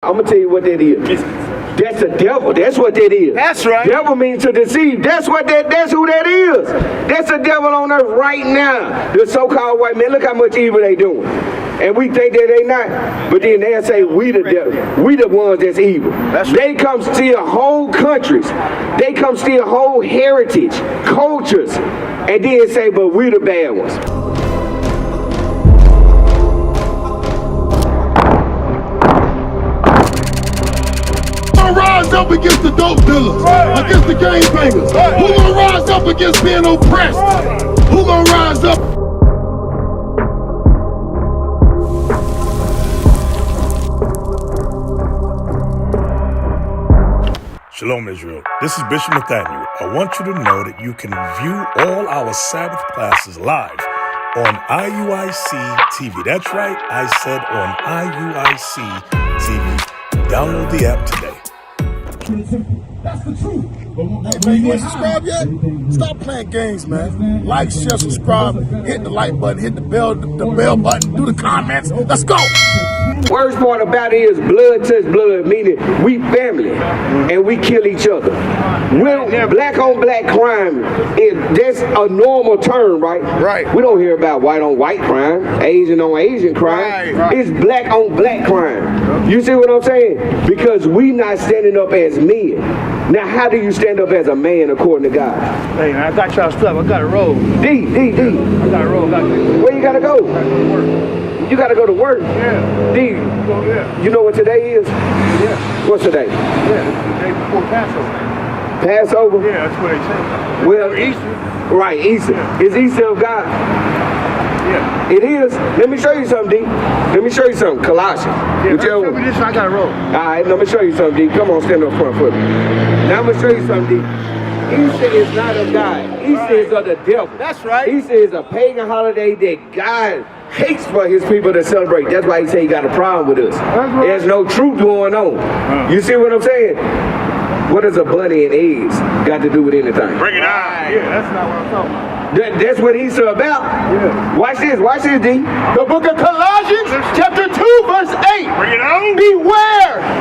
I'm going to tell you what that is. That's the devil. That's what that is. That's right. Devil means to deceive. That's who that is. That's the devil on earth right now. The so-called white man. Look how much evil they doing. And we think that they not. But then they'll say we the devil. We the ones that's evil. That's right. They come steal whole countries. They come steal whole heritage, cultures. And then say, but we the bad ones. Rise up against the dope dealers, against the gangbangers. Who gonna rise up against being oppressed? Who gonna rise up? Shalom, Israel. This is Bishop Nathaniel. I want you to know that you can view all our Sabbath classes live on IUIC TV. That's right, I said on IUIC TV. Download the app today. That's the truth. Hey, man, you ain't subscribed yet? Stop playing games, man. Like, share, subscribe, hit the like button, hit the bell button, do the comments. Let's go. Worst part about it is blood touch blood, meaning we family and we kill each other. Black on black crime, that's a normal term, right? Right. We don't hear about white on white crime, Asian on Asian crime. Right. It's black on black crime. You see what I'm saying? Because we not standing up as men. Now, how do you stand up as a man according to God? Hey, man, I got y'all stuff. I got to roll. D. I got to roll. Where you got to go? You got to go to work. Yeah. D. Yeah. You know what today is? Yeah. What's today? Yeah, it's the day before Passover. Passover? Yeah, that's what they say. Well, or Easter. Right, Easter. Yeah. It's Easter of God. Yeah. It is. Let me show you something, D. Let me show you something. Colossians. Yeah, Whichever show me this, I got to roll. All right, let me show you something, D. Come on, stand up front for me. Now I'm going to show you something, D. Easter is not of God. Easter is of the devil. That's right. Easter is a pagan holiday that God hates for his people to celebrate. That's why he say he got a problem with us. Right. There's no truth going on. You see what I'm saying? What does a bunny and eggs got to do with anything? Bring it on. Yeah, that's not what I'm talking about. That's what Easter about. Yeah. Watch this, D. The book of Colossians, chapter 2, verse 8. Bring it on.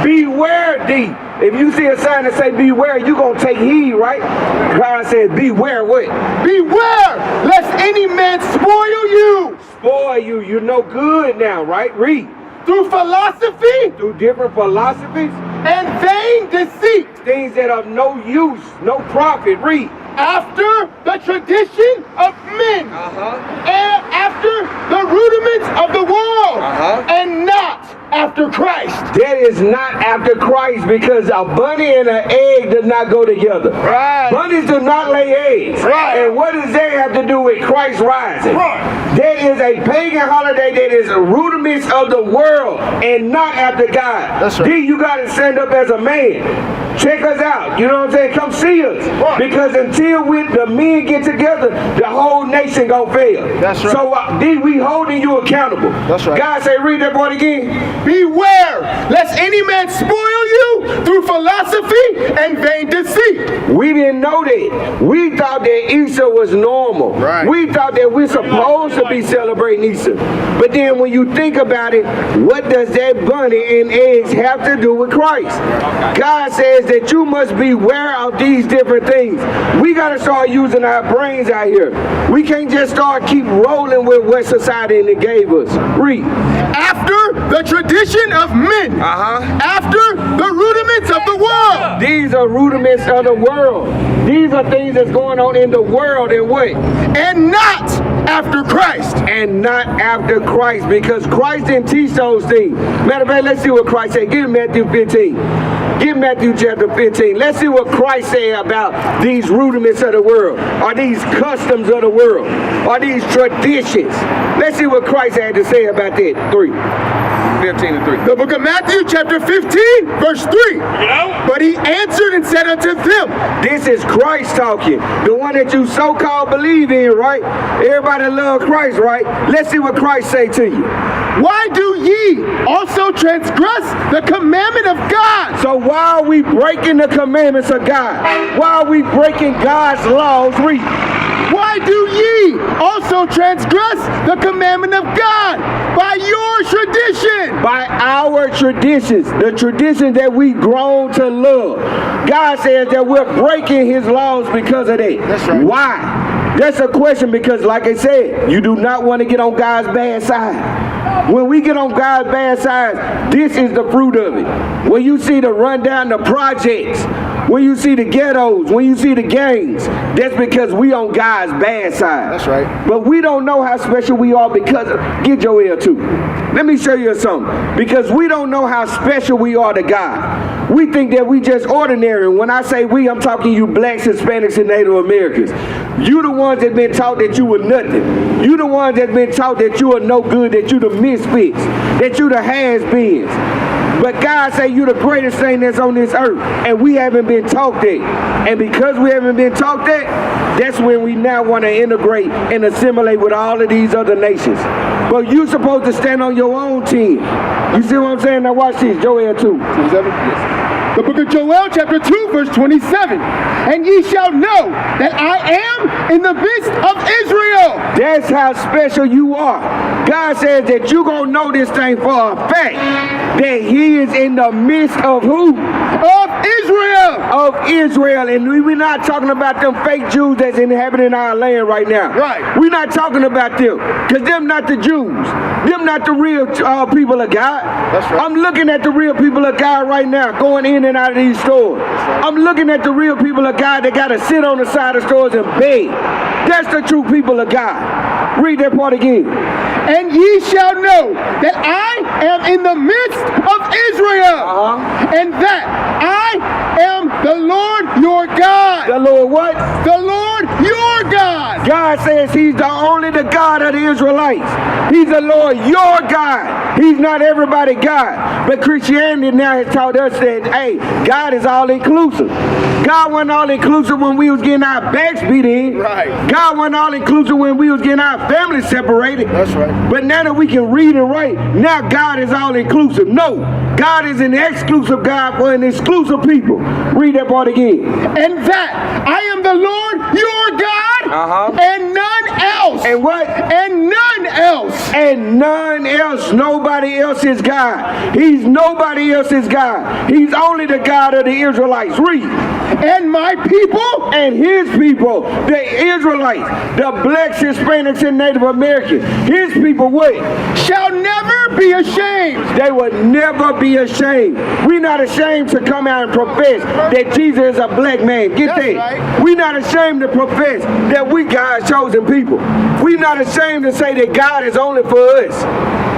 Beware, D. If you see a sign that say beware, you gonna take heed, right? God says beware what? Beware, lest any man spoil you. Spoil you. You're no good now, right? Read. Through philosophy. Through different philosophies. And vain deceit. Things that are no use, no profit. Read. After the tradition of men. And after the rudiments of the world. And not after Christ. That is not after Christ, because a bunny and an egg does not go together. Right. Bunnies do not lay eggs. Right. And what does that have to do with Christ rising? Right. That is a pagan holiday that is a rudiments of the world and not after God. That's right. D, you got to stand up as a man. Check us out. You know what I'm saying? Come see us. Right. Because until the men get together, the whole nation gonna fail. That's right. So D, we holding you accountable. That's right. God say, read that part again. Beware, lest any man spoil you through philosophy and vain deceit. We didn't know that. We thought that Easter was normal. Right. We thought that we're supposed to be celebrating Easter. But then when you think about it, what does that bunny and eggs have to do with Christ? God says that you must beware of these different things. We got to start using our brains out here. We can't just start keep rolling with what society gave us. Read. After the tradition of men. After the rudiments of the world. These are rudiments of the world. These are things that's going on in the world and what? And not after Christ. And not after Christ, because Christ didn't teach those things. Matter of fact, let's see what Christ said. Give Matthew 15. Give Matthew chapter 15. Let's see what Christ said about these rudiments of the world, or these customs of the world, or these traditions. Let's see what Christ had to say about that. 15 and 3. The book of Matthew chapter 15 verse 3. But he answered and said unto them. This is Christ talking. The one that you so-called believe in, right? Everybody love Christ, right? Let's see what Christ say to you. Why do ye also transgress the commandment of God? So why are we breaking the commandments of God? Why are we breaking God's laws? Read. Why do ye also transgress the commandment of God by your tradition? By our traditions, the traditions that we grown to love. God says that we're breaking his laws because of that. That's right. Why? That's a question, because like I said, you do not want to get on God's bad side. When we get on God's bad side, this is the fruit of it. When you see the run down the projects, when you see the ghettos, when you see the gangs, that's because we on God's bad side. That's right. But we don't know how special we are because of, get your ear too. Let me show you something. Because we don't know how special we are to God. We think that we just ordinary. When I say we, I'm talking you blacks, Hispanics, and Native Americans. You the ones that been taught that you were nothing. You the ones that been taught that you are no good, that you the misfits, that you the has-beens. But God say you the greatest thing that's on this earth, and we haven't been taught that. And because we haven't been taught that, that's when we now want to integrate and assimilate with all of these other nations. But you supposed to stand on your own team. You see what I'm saying? Now watch this, Joel 2. The book of Joel, chapter 2, verse 27. And ye shall know that I am in the midst of Israel. That's how special you are. God says that you're going to know this thing for a fact. That he is in the midst of who? Of Israel. Of Israel. And we're not talking about them fake Jews that's inhabiting our land right now. Right. We're not talking about them. Because them not the Jews. Them not the real people of God. That's right. I'm looking at the real people of God right now going in and out of these stores. Right. I'm looking at the real people of God that got to sit on the side of stores and beg. That's the true people of God. Read that part again. And ye shall know that I am in the midst of Israel, and that I am the Lord your God. The Lord what? The Lord your God. God says he's the only the God of the Israelites. He's the Lord your God. He's not everybody God. But Christianity now has taught us that, hey, God is all inclusive. God wasn't all inclusive when we was getting our backs beat in. Right. God wasn't all inclusive when we was getting our families separated. That's right. But now that we can read and write, now God is all inclusive. No, God is an exclusive God for an exclusive people. Read that part again. And that I am the Lord your God, and none else. And what? And none else. And none else. Nobody else is God. He's nobody else's God. He's only the God of the Israelites. Read. And my people. And his people, the Israelites, the blacks, Hispanics, and Native Americans. His people what? Shall never be ashamed. They will never be ashamed. We're not ashamed to come out and profess that Jesus is a black man. Get That's that? right. We're not ashamed to profess that we God's chosen people. We're not ashamed to say that God is only for us.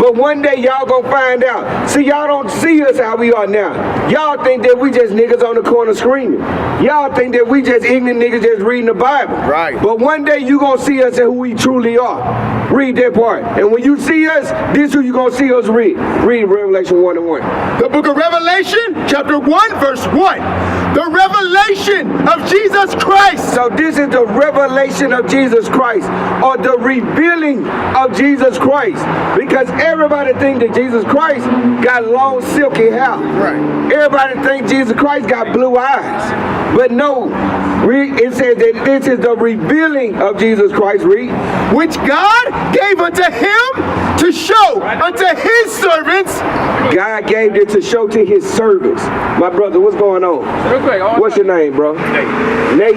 But one day y'all gonna find out. See, y'all don't see us how we are now. Y'all think that we just niggas on the corner screaming. Y'all think that we just ignorant niggas just reading the Bible. Right. But one day you gonna see us and who we truly are. Read that part. And when you see us, this who you gonna see us read. Read Revelation 1 and 1. The book of Revelation, chapter 1, verse 1. The revelation of Jesus Christ. So this is the revelation of Jesus Christ, or the revealing of Jesus Christ. Because everybody think that Jesus Christ got long silky hair. Right. Everybody think Jesus Christ got blue eyes. But no, it says that this is the revealing of Jesus Christ, read. Which God gave unto him to show unto his servants. God gave it to show to his servants. My brother, what's going on? What's your name, bro? Nate.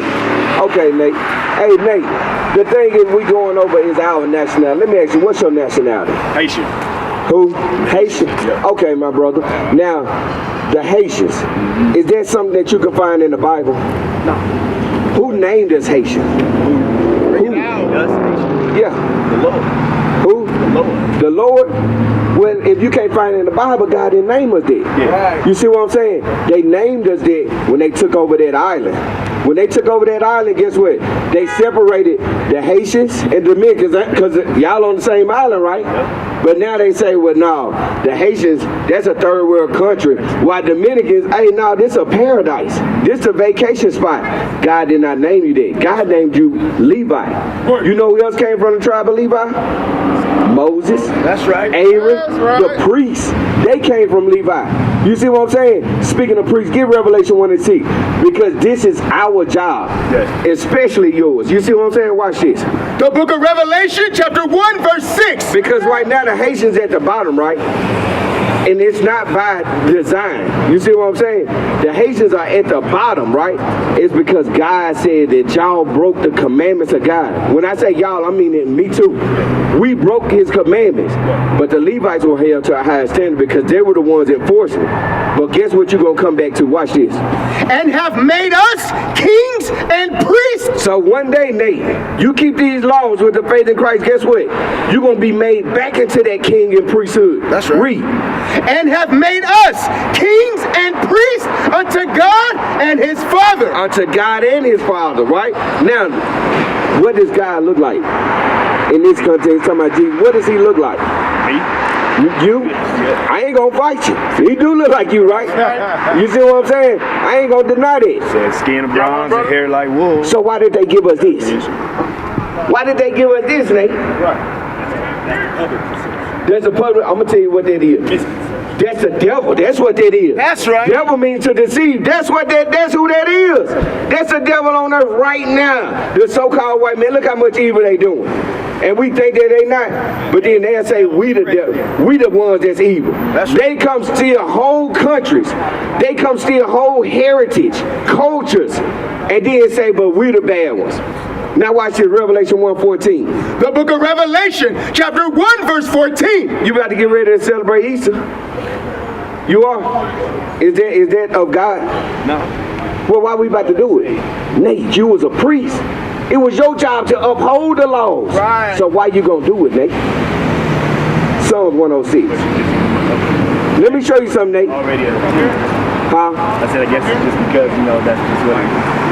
Okay, Nate. Hey, Nate, the thing is we going over is our nationality. Let me ask you, what's your nationality? Haitian. Who? Haitian? Yeah. Okay, my brother. Now, the Haitians, is that something that you can find in the Bible? No. Who named us Haitian? Who? Yeah. The Lord. Who? The Lord. The Lord? Well, if you can't find it in the Bible, God didn't name us that. Yeah. You see what I'm saying? They named us that when they took over that island. When they took over that island, guess what? They separated the Haitians and Dominicans, because y'all on the same island, right? Yeah. But now they say, well, no, the Haitians, that's a third world country. While Dominicans, hey, no, this is a paradise. This is a vacation spot. God did not name you that. God named you Levi. You know who else came from the tribe of Levi? Moses. That's right. Aaron, That's right. the priests. They came from Levi. You see what I'm saying? Speaking of priests, get Revelation 1 and 6. Because this is our job. Yes. Especially yours. You see what I'm saying? Watch this. The book of Revelation, chapter 1, verse 6. Because right now the Haitians at the bottom, right? And it's not by design. You see what I'm saying? The Haitians are at the bottom, right? It's because God said that y'all broke the commandments of God. When I say y'all, I mean it, me too. We broke his commandments. But the Levites were held to a higher standard because they were the ones enforcing it. But guess what you're going to come back to? Watch this. And have made us kings and priests. So one day, Nate, you keep these laws with the faith in Christ, guess what? You're going to be made back into that king and priesthood. That's right. Read. And have made us kings and priests unto God and his Father. Unto God and his Father, right? Now, what does God look like? In this context, talking about Jesus, what does he look like? Me? You? I ain't gonna fight you. He do look like you, right? You see what I'm saying? I ain't gonna deny that. Said skin of bronze and hair like wool. So why did they give us this? Why did they give us this, Nate? There's a public. I'm gonna tell you what that is. That's the devil. That's what that is. That's right. Devil means to deceive. That's what that. That's who that is. That's the devil on earth right now. The so-called white man. Look how much evil they doing, and we think that they not. But then they'll say we the devil. We the ones that's evil. They come steal whole countries. They come steal whole heritage, cultures, and then say, but we the bad ones. Now watch this, Revelation 1:14. The book of Revelation, chapter 1, verse 14. You about to get ready to celebrate Easter? You are? Is that of God? No. Well, why we about to do it? Nate, you was a priest. It was your job to uphold the laws. Right. So why you gonna do it, Nate? Psalms 106. Let me show you something, Nate. Already. Huh? I said, I guess it's just because, that's just what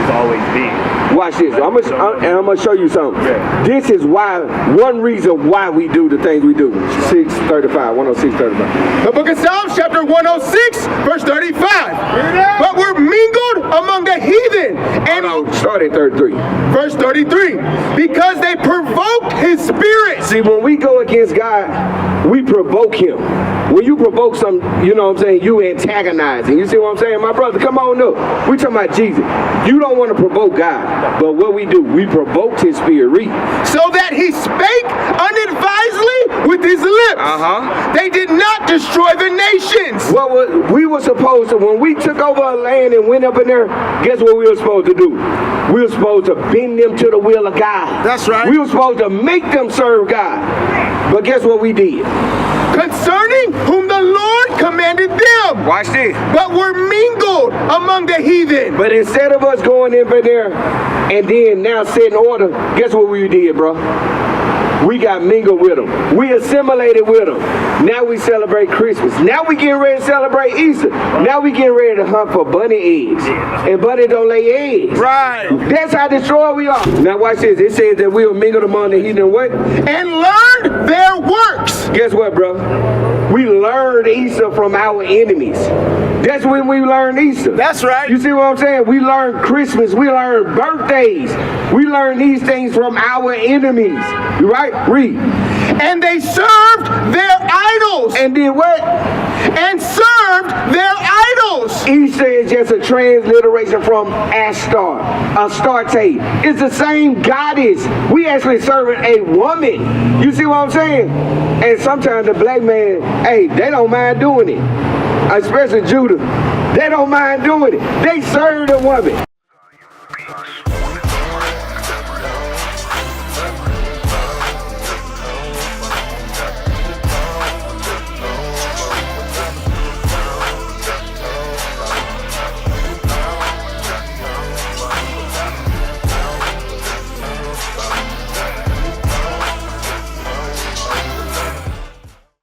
it's always been. Watch this. I'm gonna show you something. Yeah. This is one reason why we do the things we do. 6:35, 106:35. The book of Psalms, chapter 106, verse 35. But we're mingled among the heathen. And Start at 33. verse 33. Because they provoked his spirit. See, when we go against God, we provoke him. When you provoke something, you know what I'm saying, you antagonizing. You see what I'm saying? My brother, come on up. We talking about Jesus. You don't want to provoke God, but what we do, we provoked his spirit. Read. So that he spake unadvisedly with his lips. They did not destroy the nations. We were supposed to, when we took over a land and went up in there, guess what we were supposed to do? We were supposed to bend them to the will of God. That's right. We were supposed to make them serve God. But guess what we did? Concerning whom the Lord commanded them. Watch this. But were mingled among the heathen. But instead of us going in there and then now setting order, guess what we did, bro? We got mingled with them. We assimilated with them. Now we celebrate Christmas. Now we getting ready to celebrate Easter. Now we getting ready to hunt for bunny eggs. And bunny don't lay eggs. Right. That's how destroyed we are. Now watch this. It says that we were mingled among the heathen what? And learned their works. Guess what, bro? We learned Easter from our enemies. That's when we learned Easter. That's right. You see what I'm saying? We learned Christmas. We learned birthdays. We learned these things from our enemies. Right? Read. And they served their idols. And did what? And served their idols. Easter is just a transliteration from Ashtar, Astarte. It's the same goddess. We actually serving a woman. You see what I'm saying? And sometimes the black man, hey, they don't mind doing it. Especially Judah. They don't mind doing it. They serve the woman.